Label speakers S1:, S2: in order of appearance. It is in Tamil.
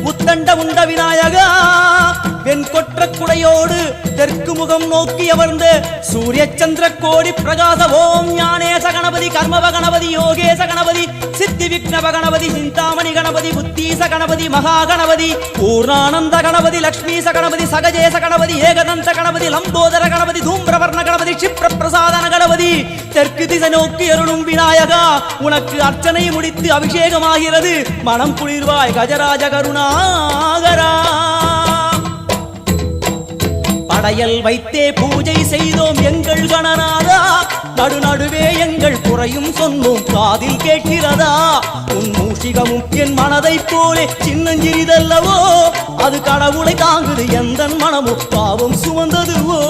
S1: புத்தண்ட உண்ட விநாயகா வெண்கொற்ற குடையோடு தெற்கு முகம் நோக்கி அமர்ந்த சூரிய சந்திர கோடி பிரகாச ஓம் ஞானேச கணபதி கர்மவ கணபதி யோகேச கணபதி சித்தி விக்னவ கணபதி சிந்தாமணி கணபதி புத்தீச கணபதி மகா கணபதி பூர்ணானந்த கணபதி லக்ஷ்மீச கணபதி சகஜேச கணபதி ஏகதந்த கணபதி லம்போதர கணபதி தூம்பிரவர்ண கணபதி க்ஷிப்ர பிரசாதன கணபதி தெற்கு திசை நோக்கி அருளும் விநாயகா உனக்கு அர்ச்சனை முடித்து அபிஷேகமாகிறது மனம் குளிர்வாய் கஜராஜ கருணாகரா படையல் வைத்தே பூஜை செய்தோம் எங்கள் கணநாதா நடுநடுவே எங்கள் குறையும் சொன்னோம் காதில் கேட்கிறதா உன் மூஷிகமும் என் மனதை போலே சின்னஞ்சிறிதல்லவோ அது கடவுளை தாங்குது எந்த மனமும் பாவம் சுமந்ததுவோ